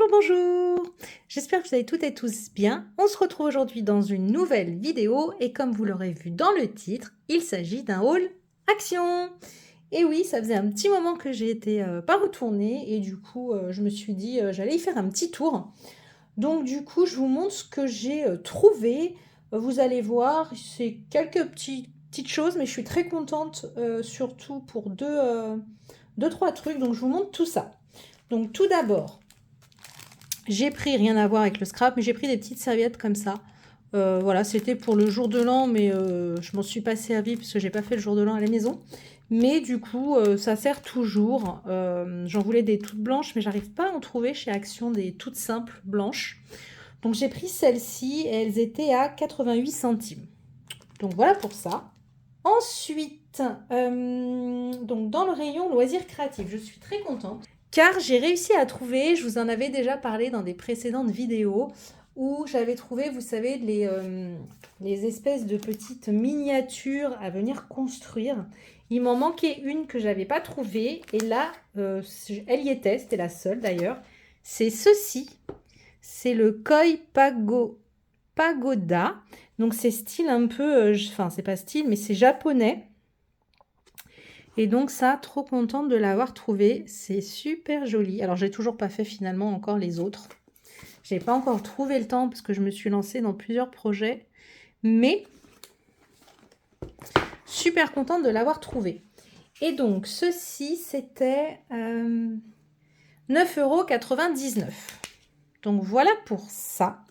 Bonjour, bonjour. J'espère que vous allez toutes et tous bien. On se retrouve aujourd'hui dans une nouvelle vidéo et comme vous l'aurez vu dans le titre, il s'agit d'un haul action. Et oui, ça faisait un petit moment que j'ai été pas retournée et du coup, je me suis dit j'allais y faire un petit tour. Donc du coup, je vous montre ce que j'ai trouvé. Vous allez voir, c'est quelques petites choses, mais je suis très contente, surtout pour deux, trois trucs. Donc je vous montre tout ça. Donc tout d'abord, j'ai pris, rien à voir avec le scrap, mais j'ai pris des petites serviettes comme ça. Voilà, c'était pour le jour de l'an, mais je m'en suis pas servie parce que j'ai pas fait le jour de l'an à la maison. Mais du coup, ça sert toujours. J'en voulais des toutes blanches, mais j'arrive pas à en trouver chez Action des toutes simples blanches. Donc j'ai pris celles-ci et elles étaient à 88 centimes. Donc voilà pour ça. Ensuite, donc dans le rayon loisirs créatifs, je suis très contente car j'ai réussi à trouver, je vous en avais déjà parlé dans des précédentes vidéos, où j'avais trouvé, vous savez, les espèces de petites miniatures à venir construire. Il m'en manquait une que j'avais pas trouvée et là, elle y était, c'était la seule d'ailleurs. C'est ceci, c'est le Koi Pagoda. Donc c'est style un peu, enfin c'est pas style, mais c'est japonais. Et donc ça, trop contente de l'avoir trouvé. C'est super joli. Alors j'ai toujours pas fait finalement encore les autres. J'ai pas encore trouvé le temps parce que je me suis lancée dans plusieurs projets. Mais super contente de l'avoir trouvé. Et donc ceci, c'était 9,99 €. Donc voilà pour ça.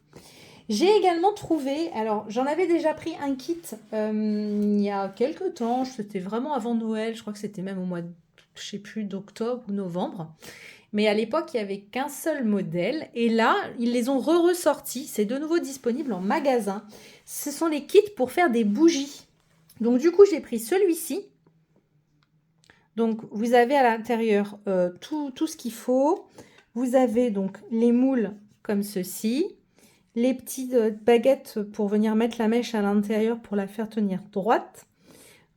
J'ai également trouvé, alors j'en avais déjà pris un kit il y a quelques temps, c'était vraiment avant Noël, je crois que c'était même au mois, je sais plus, d'octobre ou novembre. Mais à l'époque, il n'y avait qu'un seul modèle. Et là, ils les ont ressortis. C'est de nouveau disponible en magasin. Ce sont les kits pour faire des bougies. Donc du coup, j'ai pris celui-ci. Donc vous avez à l'intérieur tout ce qu'il faut. Vous avez donc les moules comme ceci. Les petites baguettes pour venir mettre la mèche à l'intérieur pour la faire tenir droite.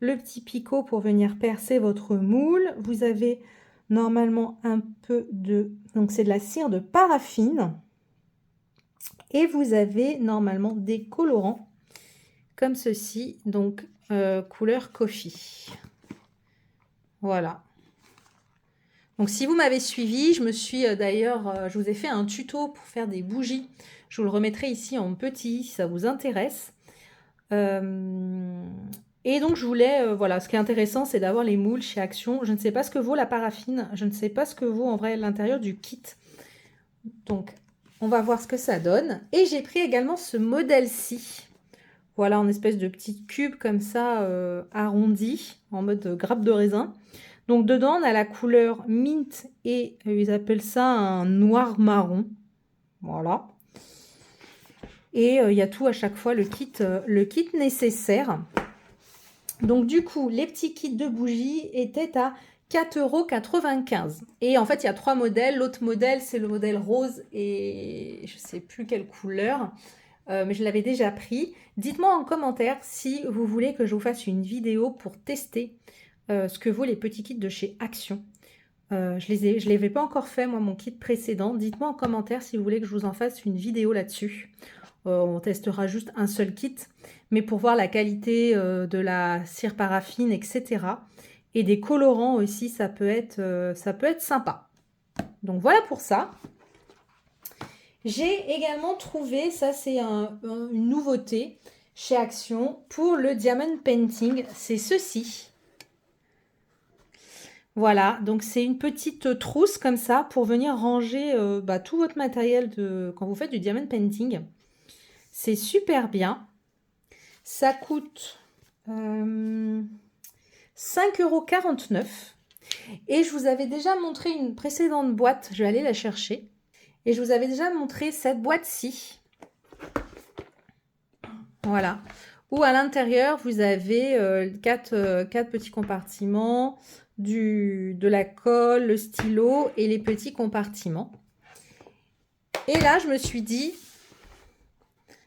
Le petit picot pour venir percer votre moule. Vous avez normalement un peu de... Donc c'est de la cire de paraffine. Et vous avez normalement des colorants comme ceci. Donc couleur coffee. Voilà. Donc si vous m'avez suivi, je me suis d'ailleurs, je vous ai fait un tuto pour faire des bougies. Je vous le remettrai ici en petit si ça vous intéresse. Et donc je voulais, voilà, ce qui est intéressant, c'est d'avoir les moules chez Action. Je ne sais pas ce que vaut la paraffine, je ne sais pas ce que vaut en vrai l'intérieur du kit. Donc on va voir ce que ça donne. Et j'ai pris également ce modèle-ci. Voilà, en espèce de petit cube comme ça, arrondi, en mode grappe de raisin. Donc dedans, on a la couleur mint et ils appellent ça un noir marron. Voilà. Et il y a tout à chaque fois, le kit nécessaire. Donc du coup, les petits kits de bougies étaient à 4,95 €. Et en fait, il y a trois modèles. L'autre modèle, c'est le modèle rose et je ne sais plus quelle couleur. Mais je l'avais déjà pris. Dites-moi en commentaire si vous voulez que je vous fasse une vidéo pour tester ce que vaut les petits kits de chez Action. Je ne les avais pas encore fait, moi, mon kit précédent. Dites-moi en commentaire si vous voulez que je vous en fasse une vidéo là-dessus. On testera juste un seul kit, mais pour voir la qualité de la cire paraffine, etc. Et des colorants aussi, ça peut être sympa. Donc voilà pour ça. J'ai également trouvé, ça c'est une nouveauté chez Action, pour le Diamond Painting, c'est ceci. Voilà, donc c'est une petite trousse comme ça pour venir ranger tout votre matériel quand vous faites du Diamond Painting. C'est super bien. Ça coûte 5,49 €. Et je vous avais déjà montré une précédente boîte, je vais aller la chercher. Et je vous avais déjà montré cette boîte-ci. Voilà. Où à l'intérieur, vous avez quatre petits compartiments, de la colle, le stylo et les petits compartiments. Et là, je me suis dit,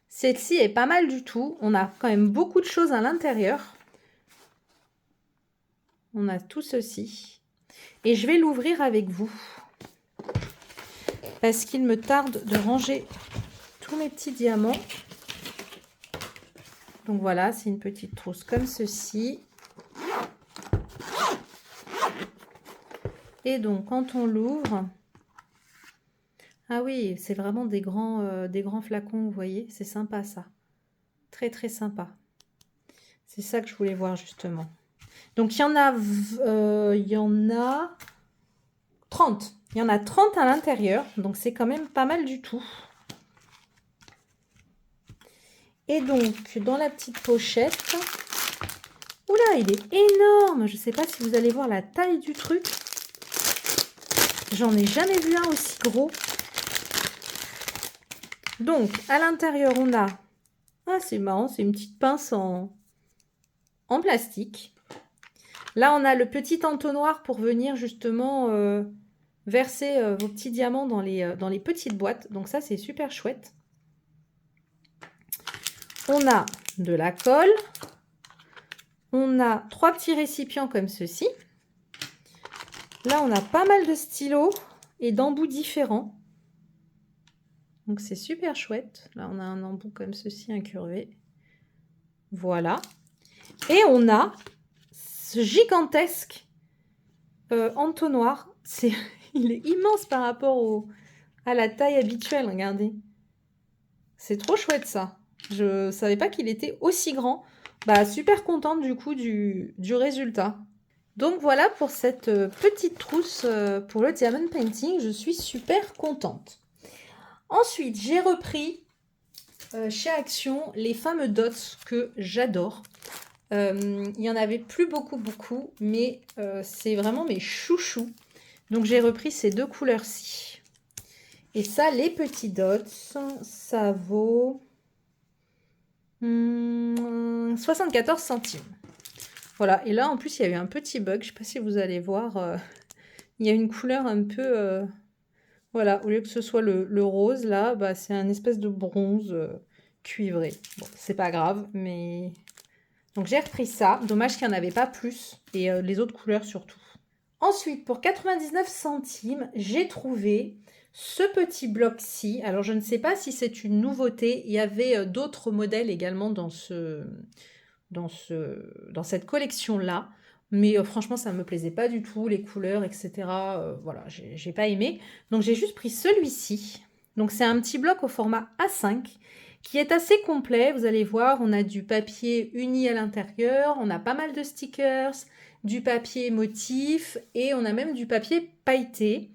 celle-ci est pas mal du tout. On a quand même beaucoup de choses à l'intérieur. On a tout ceci. Et je vais l'ouvrir avec vous. parce qu'il me tarde de ranger tous mes petits diamants. Donc voilà, c'est une petite trousse comme ceci. Et donc, quand on l'ouvre... Ah oui, c'est vraiment des grands flacons, vous voyez. C'est sympa, ça. Très, très sympa. C'est ça que je voulais voir, justement. Donc, il y en a 30. Il y en a 30 à l'intérieur. Donc, c'est quand même pas mal du tout. Et donc, dans la petite pochette... Oula, il est énorme. Je ne sais pas si vous allez voir la taille du truc. J'en ai jamais vu un aussi gros. Donc, à l'intérieur, on a... Ah, c'est marrant, c'est une petite pince en plastique. Là, on a le petit entonnoir pour venir justement verser vos petits diamants dans les petites boîtes. Donc ça, c'est super chouette. On a de la colle. On a 3 petits récipients comme ceci. Là, on a pas mal de stylos et d'embouts différents. Donc, c'est super chouette. Là, on a un embout comme ceci, incurvé. Voilà. Et on a ce gigantesque entonnoir. Il est immense par rapport à la taille habituelle, regardez. C'est trop chouette, ça. Je ne savais pas qu'il était aussi grand. Bah, super contente, du coup, du résultat. Donc, voilà pour cette petite trousse pour le diamond painting. Je suis super contente. Ensuite, j'ai repris chez Action les fameux dots que j'adore. Il n'y en avait plus beaucoup, mais c'est vraiment mes chouchous. Donc, j'ai repris ces 2 couleurs-ci. Et ça, les petits dots, ça vaut 74 centimes. Voilà, et là, en plus, il y a eu un petit bug. Je ne sais pas si vous allez voir. Il y a une couleur un peu... Voilà, au lieu que ce soit le rose, là, bah, c'est un espèce de bronze cuivré. Bon, c'est pas grave, mais... Donc, j'ai repris ça. Dommage qu'il n'y en avait pas plus. Et les autres couleurs, surtout. Ensuite, pour 99 centimes, j'ai trouvé ce petit bloc-ci. Alors, je ne sais pas si c'est une nouveauté. Il y avait d'autres modèles également dans cette collection-là. Mais franchement, ça ne me plaisait pas du tout, les couleurs, etc. Voilà, j'ai pas aimé. Donc, j'ai juste pris celui-ci. Donc, c'est un petit bloc au format A5 qui est assez complet. Vous allez voir, on a du papier uni à l'intérieur, on a pas mal de stickers, du papier motif et on a même du papier pailleté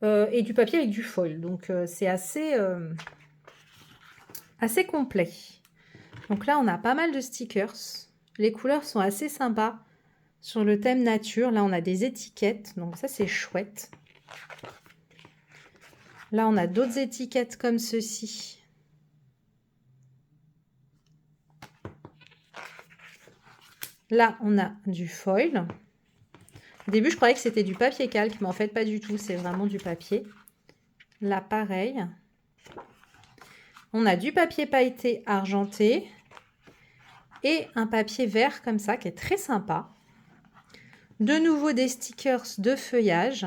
et du papier avec du foil. Donc, c'est assez complet. Donc là, on a pas mal de stickers. Les couleurs sont assez sympas. Sur le thème nature, là, on a des étiquettes. Donc ça, c'est chouette. Là, on a d'autres étiquettes comme ceci. Là, on a du foil. Au début, je croyais que c'était du papier calque, mais en fait, pas du tout. C'est vraiment du papier. Là, pareil. On a du papier pailleté argenté. Et un papier vert comme ça, qui est très sympa. De nouveau des stickers de feuillage.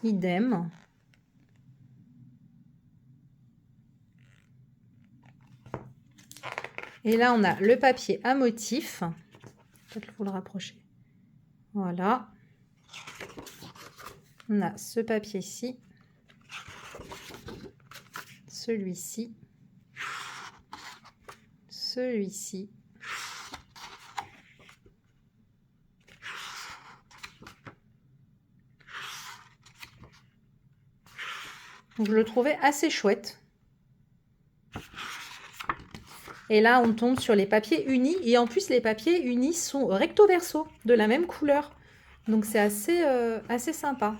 Idem. Et là, on a le papier à motif. Peut-être vous le rapprocher. Voilà. On a ce papier-ci. Celui-ci. Celui-ci. Donc, je le trouvais assez chouette. Et là, on tombe sur les papiers unis. Et en plus, les papiers unis sont recto verso, de la même couleur. Donc, c'est assez sympa.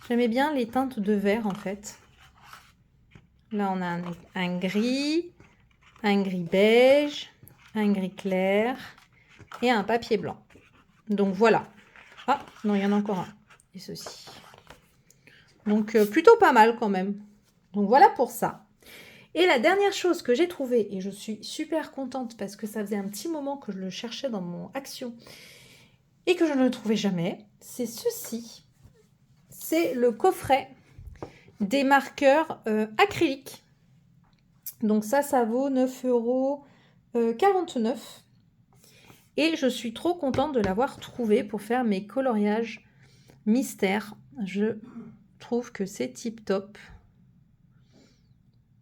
J'aimais bien les teintes de vert, en fait. Là, on a un gris beige, un gris clair et un papier blanc. Donc, voilà. Ah, non, il y en a encore un. Et ceci. Donc, plutôt pas mal quand même. Donc, voilà pour ça. Et la dernière chose que j'ai trouvée, et je suis super contente parce que ça faisait un petit moment que je le cherchais dans mon Action, et que je ne trouvais jamais, c'est ceci. C'est le coffret des marqueurs acryliques. Donc ça vaut 9,49 €. Et je suis trop contente de l'avoir trouvé pour faire mes coloriages mystères. Je trouve que c'est tip top.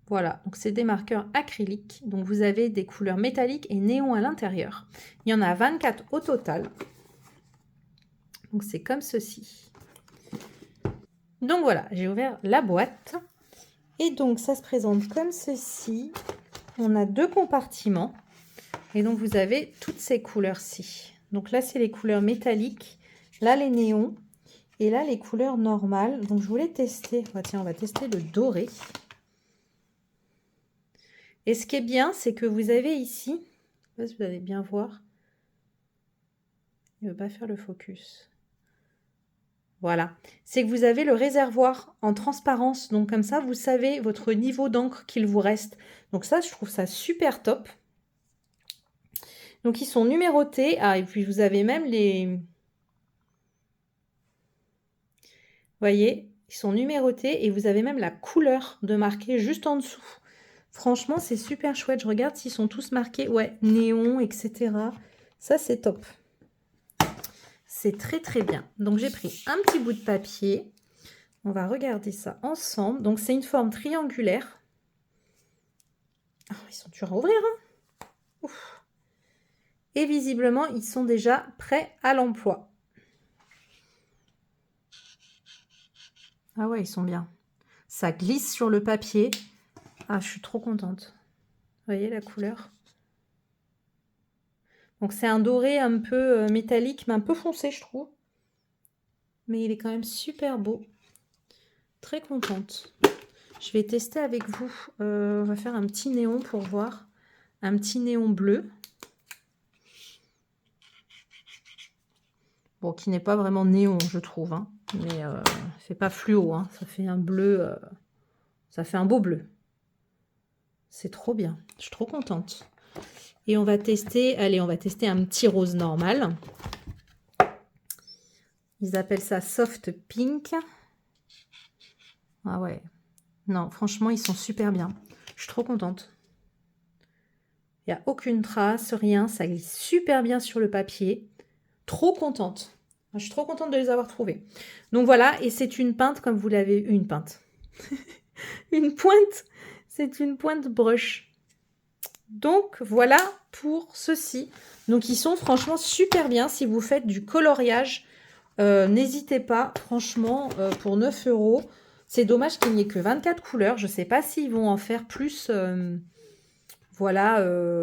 Voilà, donc c'est des marqueurs acryliques. Donc vous avez des couleurs métalliques et néon à l'intérieur. Il y en a 24 au total. Donc c'est comme ceci. Donc voilà, j'ai ouvert la boîte. Et donc ça se présente comme ceci. On a 2 compartiments. Et donc vous avez toutes ces couleurs-ci. Donc là c'est les couleurs métalliques. Là les néons. Et là les couleurs normales. Donc je voulais tester. Oh, tiens, on va tester le doré. Et ce qui est bien, c'est que vous avez ici, je ne sais pas si vous allez bien voir, il ne veut pas faire le focus. Voilà, c'est que vous avez le réservoir en transparence, donc comme ça, vous savez votre niveau d'encre qu'il vous reste. Donc ça, je trouve ça super top. Donc ils sont numérotés. Ah, et puis vous avez même les... Vous voyez, ils sont numérotés et vous avez même la couleur de marquer juste en dessous. Franchement, c'est super chouette. Je regarde s'ils sont tous marqués. Ouais, néon, etc. Ça, c'est top. C'est très, très bien. Donc, j'ai pris un petit bout de papier. On va regarder ça ensemble. Donc, c'est une forme triangulaire. Oh, ils sont durs à ouvrir. Hein. Ouf. Et visiblement, ils sont déjà prêts à l'emploi. Ah ouais, ils sont bien. Ça glisse sur le papier. Ah, je suis trop contente. Vous voyez la couleur? Donc c'est un doré un peu métallique, mais un peu foncé, je trouve. Mais il est quand même super beau. Très contente. Je vais tester avec vous. On va faire un petit néon pour voir. Un petit néon bleu. Bon, qui n'est pas vraiment néon, je trouve. Hein. Mais fait pas fluo. Hein. Ça fait un bleu. Ça fait un beau bleu. C'est trop bien. Je suis trop contente. Et on va tester, allez, on va tester un petit rose normal. Ils appellent ça soft pink. Ah ouais. Non, franchement, ils sont super bien. Je suis trop contente. Il n'y a aucune trace, rien. Ça glisse super bien sur le papier. Trop contente. Je suis trop contente de les avoir trouvés. Donc voilà, et c'est une pinte comme vous l'avez... Une pinte. Une pointe. C'est une pointe brush. Donc voilà pour ceci. Donc ils sont franchement super bien si vous faites du coloriage. N'hésitez pas, franchement, pour 9 €. C'est dommage qu'il n'y ait que 24 couleurs. Je ne sais pas s'ils vont en faire plus voilà,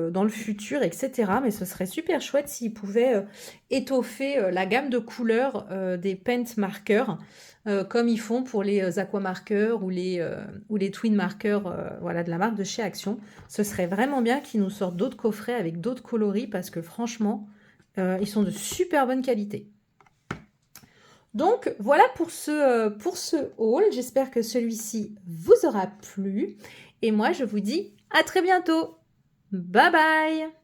dans le futur, etc. Mais ce serait super chouette s'ils pouvaient étoffer la gamme de couleurs des paint marqueurs comme ils font pour les aquamarqueurs ou les twin marqueurs voilà, de la marque de chez Action. Ce serait vraiment bien qu'ils nous sortent d'autres coffrets avec d'autres coloris parce que franchement, ils sont de super bonne qualité. Donc voilà pour ce haul. J'espère que celui-ci vous aura plu. Et moi, je vous dis à très bientôt. Bye bye!